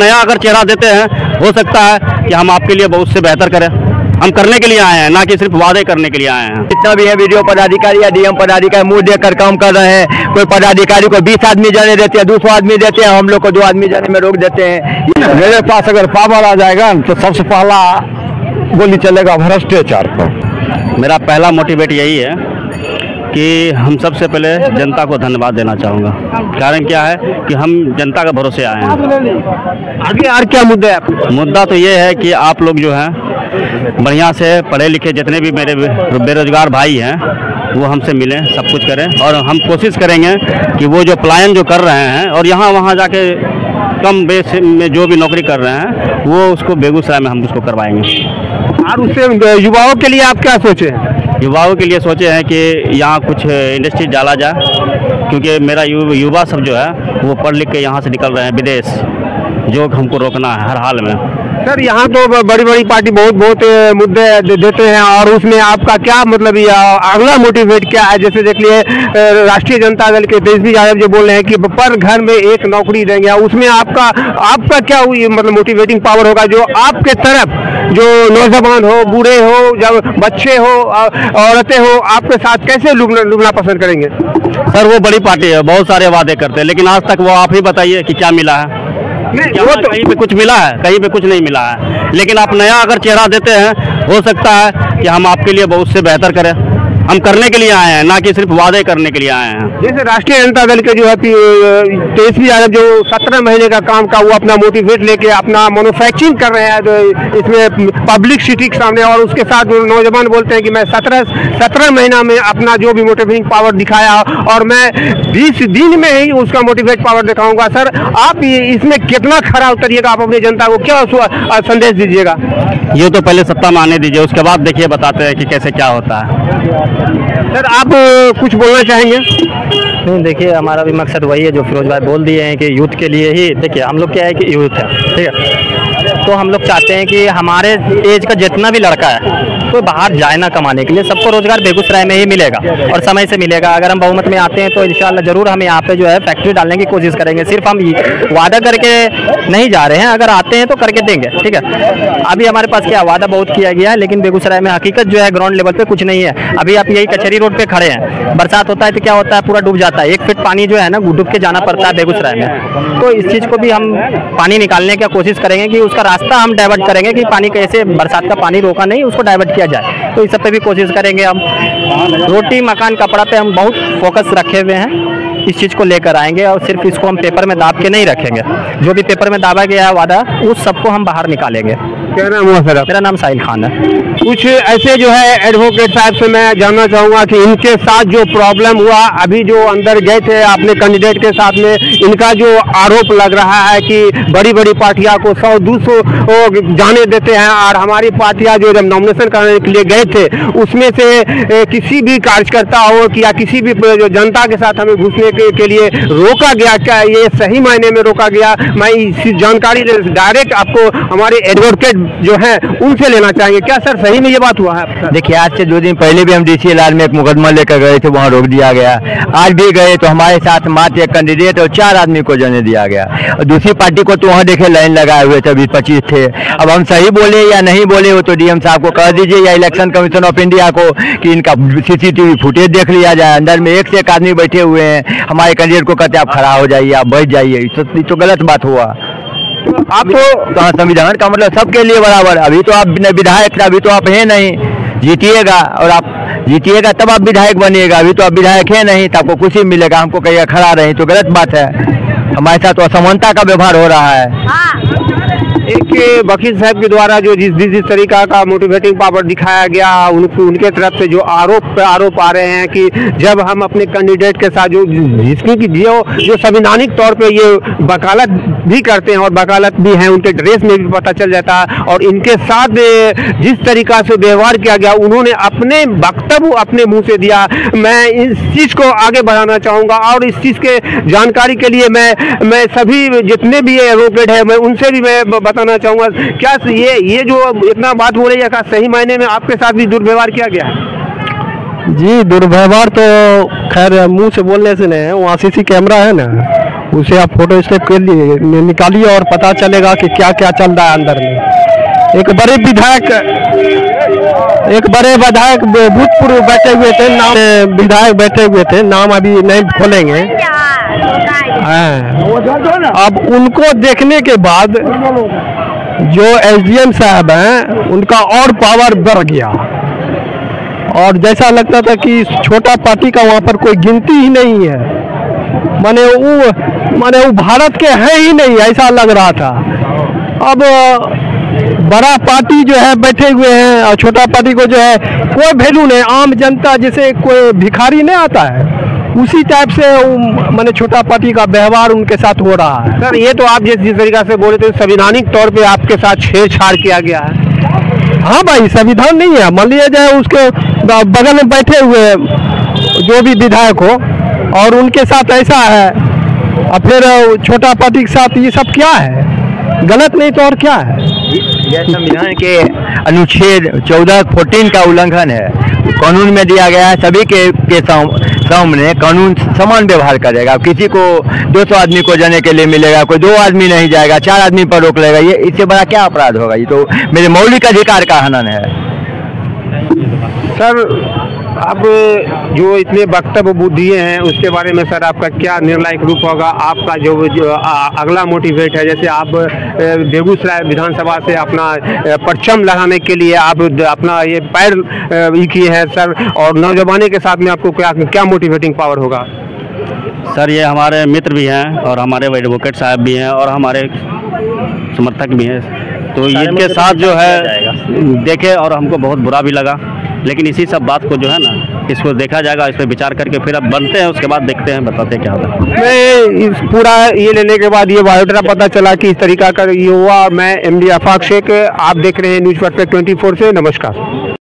नया अगर चेहरा देते हैं, हो सकता है कि हम आपके लिए बहुत से बेहतर करें। हम करने के लिए आए हैं, ना कि सिर्फ वादे करने के लिए आए हैं। जितना भी है वीडियो पदाधिकारी या डीएम पदाधिकारी मुंह देखकर काम कर रहे हैं। कोई पदाधिकारी को 20 आदमी जाने देते हैं, 200 आदमी देते हैं, हम लोग को 2 आदमी जाने में रोक देते हैं। मेरे पास अगर पावर आ जाएगा तो सबसे पहला गोली चलेगा भ्रष्टाचार पर। मेरा पहला मोटिवेट यही है कि हम सबसे पहले जनता को धन्यवाद देना चाहूँगा। कारण क्या है कि हम जनता का भरोसे आए हैं। आगे और क्या मुद्दा है आपका? मुद्दा तो ये है कि आप लोग जो हैं बढ़िया से पढ़े लिखे जितने भी मेरे बेरोजगार भाई हैं वो हमसे मिलें, सब कुछ करें, और हम कोशिश करेंगे कि वो जो पलायन जो कर रहे हैं और यहाँ वहाँ जाके कम बेस में जो भी नौकरी कर रहे हैं वो उसको बेगूसराय में हम उसको करवाएंगे। और उससे युवाओं के लिए आप क्या सोचे हैं? युवाओं के लिए सोचे हैं कि यहाँ कुछ इंडस्ट्री डाला जाए, क्योंकि मेरा युवा सब जो है वो पढ़ लिख के यहाँ से निकल रहे हैं विदेश, जो हमको रोकना है हर हाल में। सर यहाँ तो बड़ी बड़ी पार्टी बहुत मुद्दे देते हैं, और उसमें आपका क्या मतलब अगला मोटिवेट क्या है? जैसे देख लिए राष्ट्रीय जनता दल के तेजस्वी यादव जो बोल रहे हैं कि पर घर में एक नौकरी देंगे, उसमें आपका क्या हुई मतलब मोटिवेटिंग पावर होगा जो आपके तरफ जो नौजवान हो, बूढ़े हो, जब बच्चे हो, औरतें हो, आपके साथ कैसे लुकना पसंद करेंगे? सर वो बड़ी पार्टी है, बहुत सारे वादे करते हैं, लेकिन आज तक वो आप ही बताइए कि क्या मिला है? वो तो कहीं पे कुछ मिला है, कहीं पे कुछ नहीं मिला है। लेकिन आप नया अगर चेहरा देते हैं, हो सकता है कि हम आपके लिए बहुत से बेहतर करें। हम करने के लिए आए हैं, ना कि सिर्फ वादे करने के लिए आए हैं। जैसे राष्ट्रीय जनता दल के जो है तेजस्वी यादव जो 17 महीने का काम का वो अपना मोटिवेट लेके अपना मैन्युफैक्चरिंग कर रहे हैं तो इसमें पब्लिक सिटी के सामने, और उसके साथ नौजवान बोलते हैं कि मैं 17 महीना में अपना जो भी मोटिवेटिंग पावर दिखाया और मैं 20 दिन में ही उसका मोटिवेट पावर दिखाऊंगा। सर आप इसमें कितना खरा उतरिएगा? आप अपनी जनता को क्या संदेश दीजिएगा? ये तो पहले सत्ता में आने दीजिए, उसके बाद देखिए बताते हैं कि कैसे क्या होता है। सर आप कुछ बोलना चाहेंगे? नहीं, देखिए हमारा भी मकसद वही है जो फिरोज भाई बोल दिए हैं कि यूथ के लिए ही। देखिए हम लोग क्या है कि यूथ है, ठीक है, तो हम लोग चाहते हैं कि हमारे एज का जितना भी लड़का है तो बाहर जाए ना कमाने के लिए, सबको रोजगार बेगूसराय में ही मिलेगा और समय से मिलेगा। अगर हम बहुमत में आते हैं तो इंशाल्लाह जरूर हम यहाँ पे जो है फैक्ट्री डालने की कोशिश करेंगे। सिर्फ हम वादा करके नहीं जा रहे हैं, अगर आते हैं तो करके देंगे, ठीक है। अभी हमारे पास क्या वादा बहुत किया गया है, लेकिन बेगूसराय में हकीकत जो है ग्राउंड लेवल पे कुछ नहीं है। अभी आप यही कचहरी रोड पे खड़े हैं, बरसात होता है तो क्या होता है, पूरा डूब जाता है। 1 फीट पानी जो है ना डूब के जाना पड़ता है बेगूसराय में। तो इस चीज़ को भी हम पानी निकालने की कोशिश करेंगे कि उसका रास्ता हम डाइवर्ट करेंगे कि पानी कैसे बरसात का पानी रोका नहीं, उसको डाइवर्ट किया जाए। तो इस सब पे भी कोशिश करेंगे हम। रोटी मकान कपड़ा पे हम बहुत फोकस रखे हुए हैं, इस चीज़ को लेकर आएंगे और सिर्फ इसको हम पेपर में दाब के नहीं रखेंगे। जो भी पेपर में दाबा गया है वादा, उस सबको हम बाहर निकालेंगे। क्या नाम हुआ सर? मेरा नाम साहिल खान है। कुछ ऐसे जो है एडवोकेट साहब से मैं जानना चाहूँगा कि इनके साथ जो प्रॉब्लम हुआ, अभी जो अंदर गए थे अपने कैंडिडेट के साथ में, इनका जो आरोप लग रहा है कि बड़ी बड़ी पार्टियां को 100-200 जाने देते हैं, और हमारी पार्टियां जो जब नॉमिनेशन करने के लिए गए थे उसमें से किसी भी कार्यकर्ता हो या किसी भी जो जनता के साथ हमें घुसने के लिए रोका गया, क्या ये सही मायने में रोका गया? मैं इस जानकारी डायरेक्ट आपको हमारे एडवोकेट जो है उनसे लेना चाहेंगे। क्या सर सही में ये बात हुआ है? देखिए आज से 2 दिन पहले भी हम DCLR में एक मुकदमा लेकर गए थे, वहाँ रोक दिया गया। आज भी गए तो हमारे साथ मात्र एक कैंडिडेट और 4 आदमी को जाने दिया गया, और दूसरी पार्टी को तो वहाँ देखे लाइन लगाए हुए थे, 20-25 थे। अब हम सही बोले या नहीं बोले वो तो DM साहब को कह दीजिए या इलेक्शन कमीशन ऑफ इंडिया को कि इनका CCTV फुटेज देख लिया जाए। अंदर में 1 से 1 आदमी बैठे हुए हैं, हमारे कैंडिडेट को कहते आप खड़ा हो जाइए, आप बैठ जाइए, तो गलत बात हुआ। आप तो संविधान का मतलब सबके लिए बराबर। अभी तो आप विधायक, अभी तो आप हैं नहीं, जीतिएगा और आप जीतिएगा तब आप विधायक बनिएगा। अभी तो आप विधायक है नहीं तो आपको कुछ ही मिलेगा, हमको कहिएगा खड़ा रहे, तो गलत बात है। हमारे साथ तो असमानता का व्यवहार हो रहा है। एक वकील साहब के द्वारा जो जिस तरीका का मोटिवेटिंग पावर दिखाया गया, उनके तरफ से जो आरोप आ रहे हैं कि जब हम अपने कैंडिडेट के साथ जिसकी जो संवैधानिक तौर पे ये वकालत भी करते हैं और वकालत भी हैं, उनके ड्रेस में भी पता चल जाता है, और इनके साथ जिस तरीका से व्यवहार किया गया, उन्होंने अपने वक्तव्य अपने मुंह से दिया। मैं इस चीज़ को आगे बढ़ाना चाहूँगा, और इस चीज़ के जानकारी के लिए मैं सभी जितने भी एडवोकेट हैं मैं उनसे भी मैं बताना चाहूँगा, क्या ये जो इतना बात बोले या सही मायने में आपके साथ भी दुर्व्यवहार किया गया है? जी, दुर्व्यवहार तो खैर मुंह से बोलने से नहीं है, वहाँ सीसी कैमरा है ना, उसे आप फोटो स्टेप कर लिए निकालिए और पता चलेगा कि क्या क्या चल रहा है अंदर में। एक बड़े विधायक भूतपूर्व बैठे हुए थे, नाम विधायक बैठे हुए थे, नाम अभी नहीं खोलेंगे। अब उनको देखने के बाद जो एसडीएम साहब हैं उनका और पावर बढ़ गया, और जैसा लगता था कि छोटा पार्टी का वहाँ पर कोई गिनती ही नहीं है, माने वो भारत के हैं ही नहीं, ऐसा लग रहा था। अब बड़ा पार्टी जो है बैठे हुए हैं और छोटा पार्टी को जो है कोई वैल्यू नहीं, आम जनता जैसे कोई भिखारी नहीं आता है उसी टाइप से माने छोटा पार्टी का व्यवहार उनके साथ हो रहा है। सर ये तो आप जिस तरीका से बोले थे संवैधानिक तौर पे आपके साथ छेड़छाड़ किया गया है। हाँ भाई, संविधान नहीं है, मान लिया जाए उसके बगल में बैठे हुए जो भी विधायक हो और उनके साथ ऐसा है, और फिर छोटा पार्टी के साथ ये सब क्या है, गलत नहीं तो और क्या है। यह संविधान के अनुच्छेद 14 का उल्लंघन है। कानून में दिया गया है सभी के सामने कानून समान व्यवहार करेगा, किसी को 200 आदमी को जाने के लिए मिलेगा, कोई 2 आदमी नहीं जाएगा, 4 आदमी पर रोक लेगा, ये इससे बड़ा क्या अपराध होगा। ये तो मेरे मौलिक अधिकार का हनन है। सर अब जो इतने वक्तव्य दिए हैं उसके बारे में सर आपका क्या निर्णायक रूप होगा, आपका जो अगला मोटिवेट है, जैसे आप बेगूसराय विधानसभा से अपना परचम लगाने के लिए आप अपना ये पैर किए हैं सर, और नौजवानी के साथ में आपको क्या मोटिवेटिंग पावर होगा। सर ये हमारे मित्र भी हैं और हमारे एडवोकेट साहब भी हैं और हमारे समर्थक भी हैं, तो इनके साथ जो है देखे और हमको बहुत बुरा भी लगा, लेकिन इसी सब बात को जो है ना इसको देखा जाएगा, इस पर विचार करके फिर अब बनते हैं, उसके बाद देखते हैं, बताते हैं क्या होगा। मैं इस पूरा ये लेने के बाद ये बायोडाटा पता चला कि इस तरीका का ये हुआ। मैं MD आफाक शेख, आप देख रहे हैं न्यूज़ परफेक्ट 24 से। नमस्कार।